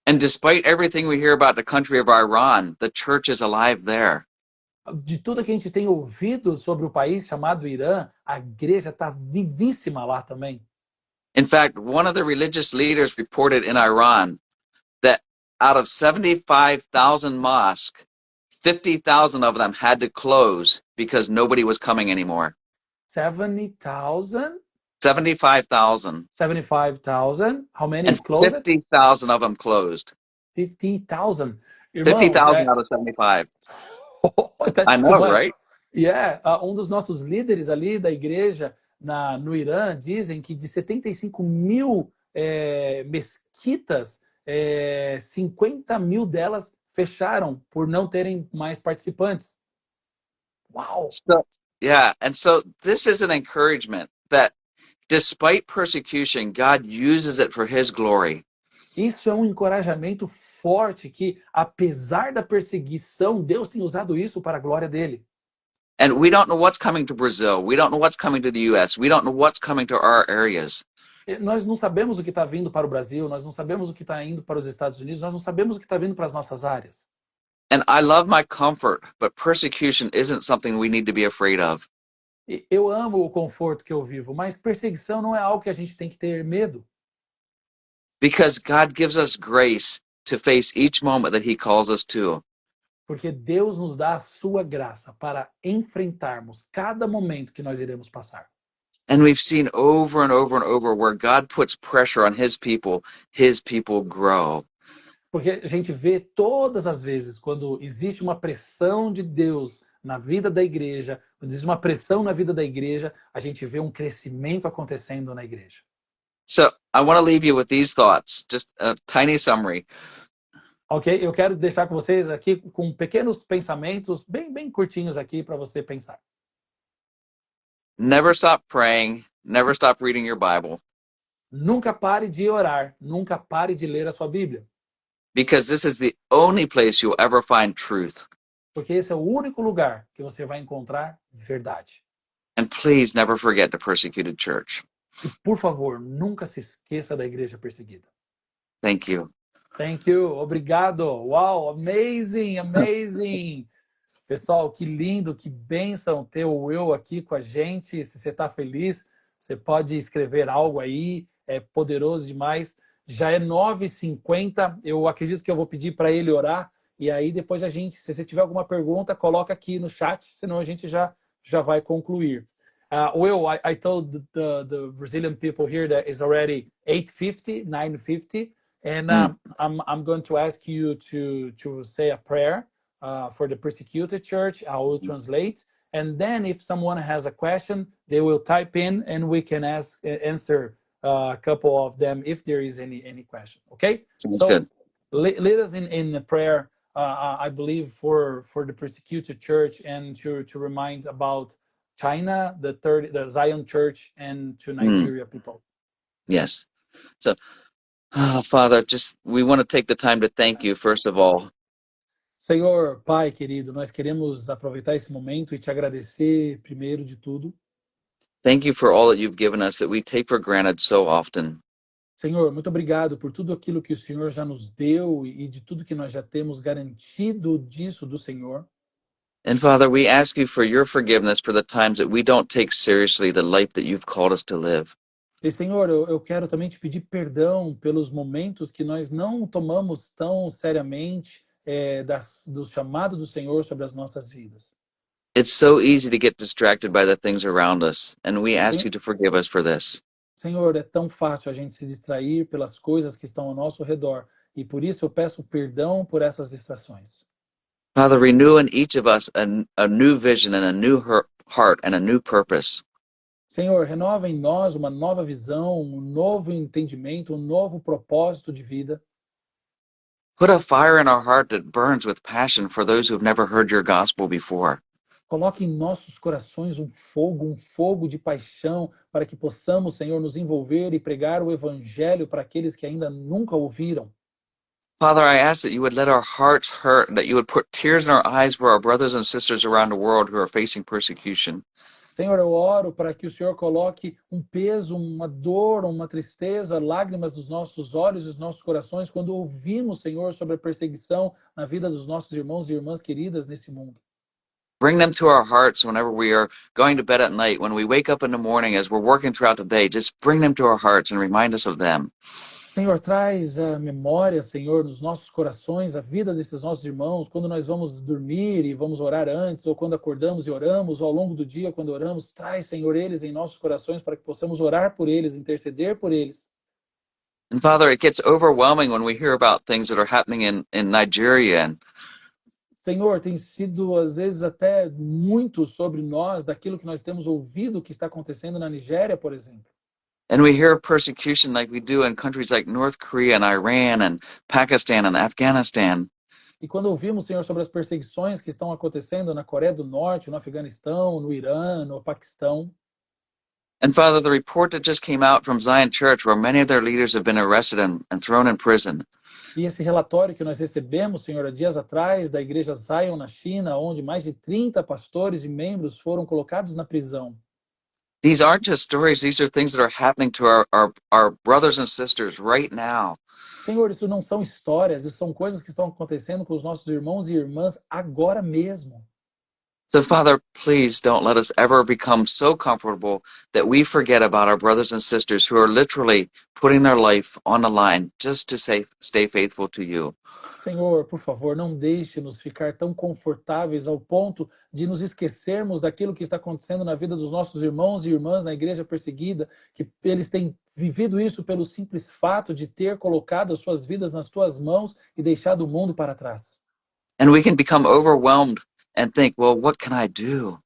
Speaker 3: And despite everything we hear about the country of Iran, the church is alive there.
Speaker 1: De tudo que a gente tem ouvido sobre o país chamado Irã, a igreja está vivíssima lá também.
Speaker 3: In fact, one of the religious leaders reported in Iran that out of 75,000 mosques, 50,000 of them had to close because nobody was coming anymore.
Speaker 1: 70,000?
Speaker 3: 75,000.
Speaker 1: 75,000? How many
Speaker 3: And
Speaker 1: closed?
Speaker 3: 50,000 of them closed.
Speaker 1: 50,000.
Speaker 3: 50,000 out of 75.
Speaker 1: That's
Speaker 3: I know,
Speaker 1: too much.
Speaker 3: right?
Speaker 1: Yeah, dos nossos líderes ali da igreja no Irã dizem que de 75 mil mesquitas, 50 mil delas fecharam por não terem mais participantes. Uau!
Speaker 3: So, yeah, and so this is an encouragement that despite persecution, God uses it for his glory.
Speaker 1: Isso é um encorajamento forte que, apesar da perseguição, Deus tem usado isso para a glória dele.
Speaker 3: And we don't know what's coming to Brazil. We don't know what's coming to the US. We don't know what's coming to our areas.
Speaker 1: Nós não sabemos o que está vindo para o Brasil, nós não sabemos o que está indo para os Estados Unidos, nós não sabemos o que está vindo para as nossas áreas.
Speaker 3: And I love my comfort, but persecution isn't something we need to be afraid of.
Speaker 1: Eu amo o conforto que eu vivo, mas perseguição não é algo que a gente tem que ter medo.
Speaker 3: Because God gives us grace to face each moment that he calls us to.
Speaker 1: Porque Deus nos dá a sua graça para enfrentarmos cada momento que nós iremos passar.
Speaker 3: And we've seen over and over and over where God puts pressure on his people grow.
Speaker 1: Porque a gente vê todas as vezes quando existe uma pressão de Deus na vida da igreja, quando existe uma pressão na vida da igreja, a gente vê um crescimento acontecendo na igreja.
Speaker 3: So I want to leave you with these thoughts, just a tiny summary.
Speaker 1: Ok? Eu quero deixar com vocês aqui com pequenos pensamentos bem curtinhos aqui para você pensar.
Speaker 3: Never stop praying. Never stop reading your Bible.
Speaker 1: Nunca pare de orar, nunca pare de ler a sua Bíblia.
Speaker 3: Because this is the only place you'll ever find truth.
Speaker 1: Porque esse é o único lugar que você vai encontrar verdade.
Speaker 3: And please never forget the persecuted church.
Speaker 1: E, por favor, nunca se esqueça da igreja perseguida.
Speaker 3: Thank you.
Speaker 1: Thank you. Obrigado. Wow, amazing, amazing. Pessoal, que lindo, que bênção ter o Will aqui com a gente. Se você está feliz, você pode escrever algo aí. É poderoso demais. Já é 9h50. Eu acredito que eu vou pedir para ele orar. E aí depois a gente, se você tiver alguma pergunta, coloca aqui no chat. Senão a gente já vai concluir. Will, I told the Brazilian people here that it's already 8:50, 9:50. And I'm going to ask you to say a prayer for the persecuted church. I will translate. And then if someone has a question, they will type in and we can answer a couple of them if there is any question. Okay?
Speaker 3: Sounds
Speaker 1: so
Speaker 3: good.
Speaker 1: Lead us in the prayer, I believe, for the persecuted church and to remind about China, the Zion church, and to Nigeria people.
Speaker 3: Yes. So, Father, we want to take the time to thank you, first of all.
Speaker 1: Senhor, Pai querido, nós queremos aproveitar esse momento e te agradecer primeiro de tudo.
Speaker 3: Thank you for all that you've given us that we take for granted so often.
Speaker 1: Senhor, muito obrigado por tudo aquilo que o Senhor já nos deu e de tudo que nós já temos garantido disso do Senhor.
Speaker 3: And Father, we ask you for your forgiveness for the times that we don't take seriously the life that you've called us to live.
Speaker 1: E, Senhor, eu quero também te pedir perdão pelos momentos que nós não tomamos tão seriamente do chamado do Senhor sobre as nossas vidas.
Speaker 3: It's so easy to get distracted by the things around us, and we ask you to forgive us for this.
Speaker 1: Senhor, é tão fácil a gente se distrair pelas coisas que estão ao nosso redor, e por isso eu peço perdão por essas distrações.
Speaker 3: Father, renew in each of us a new vision and a new heart and a new purpose.
Speaker 1: Senhor, renova em nós uma nova visão, um novo entendimento, um novo propósito de vida.
Speaker 3: Put a fire in our heart that burns with passion for those who have never heard your gospel before.
Speaker 1: Coloque em nossos corações um fogo de paixão, para que possamos, Senhor, nos envolver e pregar o evangelho para aqueles que ainda nunca ouviram.
Speaker 3: Father, I ask that you would let our hearts hurt, that you would put tears in our eyes for our brothers and sisters around the world who are facing persecution.
Speaker 1: Senhor, eu oro para que o Senhor coloque um peso, uma dor, uma tristeza, lágrimas nos nossos olhos e nos nossos corações quando ouvimos, Senhor, sobre a perseguição na vida dos nossos irmãos e irmãs queridas nesse mundo.
Speaker 3: Bring them to our hearts whenever we are going to bed at night, when we wake up in the morning, as we're working throughout the day. Just bring them to our hearts and remind us of them.
Speaker 1: Senhor, traz a memória, Senhor, nos nossos corações, a vida desses nossos irmãos, quando nós vamos dormir e vamos orar antes, ou quando acordamos e oramos, ou ao longo do dia, quando oramos, traz, Senhor, eles em nossos corações para que possamos orar por eles, interceder por eles.
Speaker 3: And Father, it gets overwhelming when we hear about things that are happening in Nigeria.
Speaker 1: Senhor, tem sido, às vezes, até muito sobre nós, daquilo que nós temos ouvido que está acontecendo na Nigéria, por exemplo.
Speaker 3: And we hear persecution like we do in countries like North Korea and Iran and Pakistan and Afghanistan.
Speaker 1: E quando ouvimos, Senhor, sobre as perseguições que estão acontecendo na Coreia do Norte, no Afeganistão, no Irã, no Paquistão.
Speaker 3: And Father, the report that just came out from Zion Church, where many of their leaders have been arrested and thrown in prison.
Speaker 1: E esse relatório que nós recebemos, Senhor, há dias atrás, da igreja Zion na China, onde mais de 30 pastores e membros foram colocados na prisão.
Speaker 3: These aren't just stories, these are things that are happening to our brothers and sisters right now.
Speaker 1: Senhor, isso não são histórias, isso são coisas que estão acontecendo com os nossos irmãos e irmãs agora mesmo.
Speaker 3: So, Father, please don't let us ever become so comfortable that we forget about our brothers and sisters who are literally putting their life on the line just to stay faithful to you.
Speaker 1: Senhor, por favor, não deixe-nos ficar tão confortáveis ao ponto de nos esquecermos daquilo que está acontecendo na vida dos nossos irmãos e irmãs na igreja perseguida, que eles têm vivido isso pelo simples fato de ter colocado as suas vidas nas tuas mãos e deixado o mundo para trás.
Speaker 3: And we can become overwhelmed and think, well, what can I do?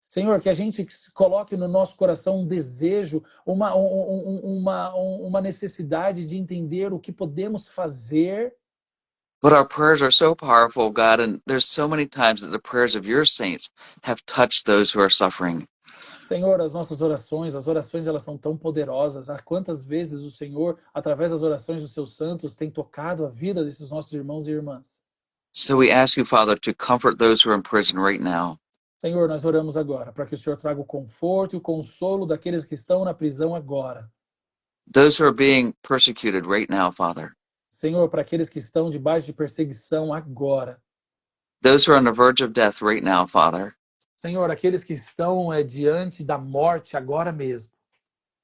Speaker 1: Senhor, que a gente coloque no nosso coração um desejo, uma necessidade de entender o que podemos fazer.
Speaker 3: But our prayers are so powerful, God, and there's so many times that the prayers of your saints have touched those who are suffering.
Speaker 1: Senhor, as nossas orações, elas são tão poderosas. Há quantas vezes o Senhor, através das orações dos seus santos, tem tocado a vida desses nossos irmãos e irmãs.
Speaker 3: So we ask you, Father, to comfort those who are in prison right now.
Speaker 1: Senhor, nós oramos agora para que o Senhor traga o conforto e o consolo daqueles que estão na prisão agora.
Speaker 3: Those who are being persecuted right now, Father.
Speaker 1: Senhor, para aqueles que estão debaixo de perseguição agora.
Speaker 3: Those who are on the verge of death right now, Father.
Speaker 1: Senhor, aqueles que estão diante da morte agora mesmo.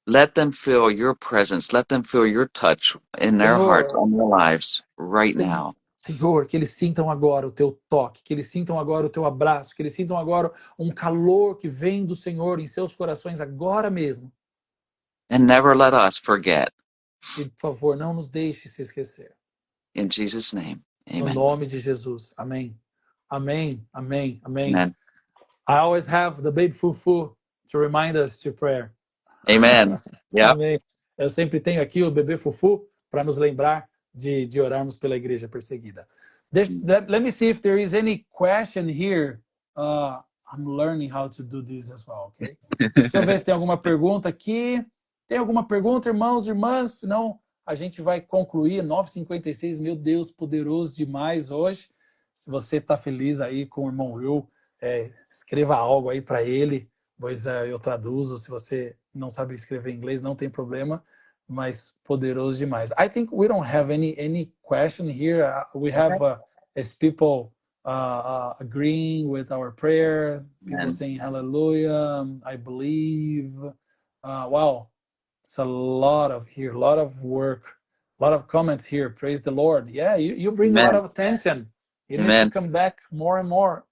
Speaker 3: Let them feel your presence. Let them feel your touch in their hearts, on their lives right now.
Speaker 1: Senhor, que eles sintam agora o teu toque, que eles sintam agora o teu abraço, que eles sintam agora um calor que vem do Senhor em seus corações agora mesmo.
Speaker 3: And never let us forget.
Speaker 1: E, por favor, não nos deixe se esquecer.
Speaker 3: In Jesus' name, amen.
Speaker 1: No nome de Jesus. Amém. Amém. Amém. Amém.
Speaker 3: Amen.
Speaker 1: I always have the baby Fufu to remind us to prayer.
Speaker 3: Amen. Yeah.
Speaker 1: Amém. Eu sempre tenho aqui o bebê Fufu para nos lembrar de orarmos pela igreja perseguida. Let me see if there is any question here. I'm learning how to do this as well, okay? Deixa eu ver se tem alguma pergunta aqui. Tem alguma pergunta, irmãos, irmãs? Senão a gente vai concluir. 9h56, meu Deus, poderoso demais hoje. Se você está feliz aí com o irmão Will, escreva algo aí para ele, pois eu traduzo. Se você não sabe escrever inglês, não tem problema. Mas poderoso demais. I think we don't have any question here. We have as people agreeing with our prayer, people saying hallelujah, I believe. Wow, it's a lot of work, a lot of comments here. Praise the Lord. Yeah, you bring a lot of attention. You need to come back more and more.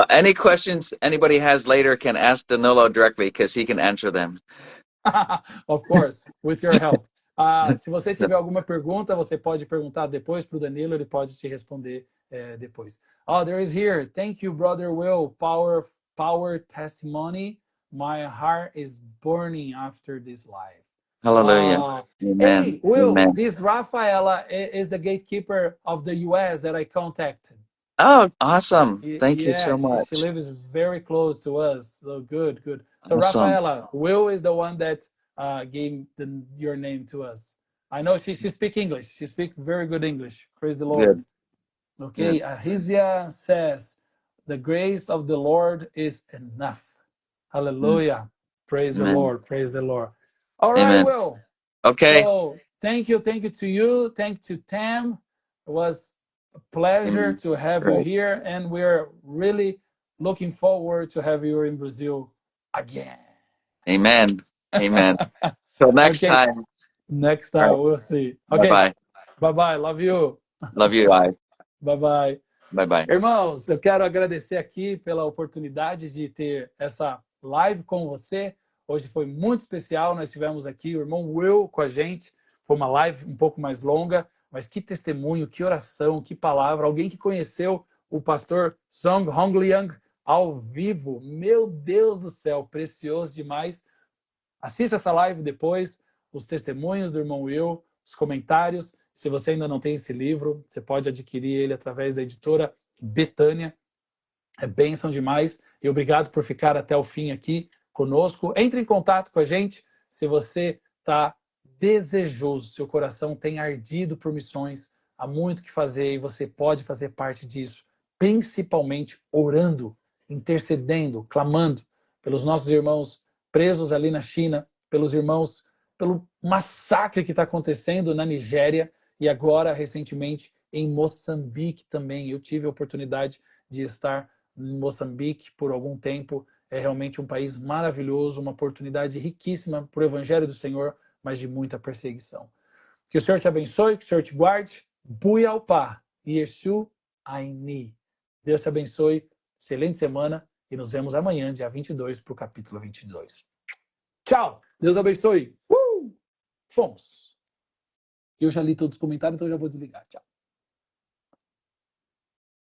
Speaker 3: Any questions anybody has later can ask Danilo directly because he can answer them.
Speaker 1: Of course, with your help. Se você tiver alguma pergunta, você pode perguntar depois para o Danilo, ele pode te responder depois. Oh, there is here. Thank you, brother Will. Power testimony. My heart is burning after this live.
Speaker 3: Hallelujah. Amen.
Speaker 1: Hey, Will,
Speaker 3: Amen.
Speaker 1: this Rafaela is the gatekeeper of the US that I contacted.
Speaker 3: Oh, awesome. Thank you so much.
Speaker 1: She lives very close to us. So good. So
Speaker 3: Awesome.
Speaker 1: Rafaela, Will is the one that gave your name to us. I know she speaks English. She speaks very good English. Praise the Lord.
Speaker 3: Good.
Speaker 1: Okay, Ahizia says, the grace of the Lord is enough. Hallelujah. Praise the Lord. Praise the Lord. All right,
Speaker 3: Amen.
Speaker 1: Will.
Speaker 3: Okay.
Speaker 1: So thank you to you. Thank you to Tam. It was a pleasure to have you here, and we're really looking forward to have you in Brazil again.
Speaker 3: Amen. Amen. Till next time.
Speaker 1: Next time,
Speaker 3: right.
Speaker 1: We'll see. Okay.
Speaker 3: Bye-bye.
Speaker 1: Bye-bye. Love you.
Speaker 3: Love you. Bye.
Speaker 1: Bye-bye.
Speaker 3: Bye-bye.
Speaker 1: Irmãos, eu quero agradecer aqui pela oportunidade de ter essa live com você. Hoje foi muito especial. Nós tivemos aqui o irmão Will com a gente. Foi uma live um pouco mais longa, mas que testemunho, que oração, que palavra. Alguém que conheceu o pastor Song Hongliang ao vivo. Meu Deus do céu, precioso demais. Assista essa live depois, os testemunhos do irmão Will, os comentários. Se você ainda não tem esse livro, você pode adquirir ele através da editora Betânia. É bênção demais. E obrigado por ficar até o fim aqui conosco. Entre em contato com a gente se você está desejoso, seu coração tem ardido por missões, há muito que fazer e você pode fazer parte disso, principalmente orando, intercedendo, clamando pelos nossos irmãos presos ali na China, pelos irmãos, pelo massacre que está acontecendo na Nigéria e agora, recentemente, em Moçambique também. Eu tive a oportunidade de estar em Moçambique por algum tempo. É realmente um país maravilhoso, uma oportunidade riquíssima para o Evangelho do Senhor, mas de muita perseguição. Que o Senhor te abençoe, que o Senhor te guarde. Buyalpá, Yeshu Aini. Deus te abençoe, excelente semana e nos vemos amanhã, dia 22, para o capítulo 22. Tchau, Deus abençoe. Fomos. Eu já li todos os comentários, então já vou desligar. Tchau.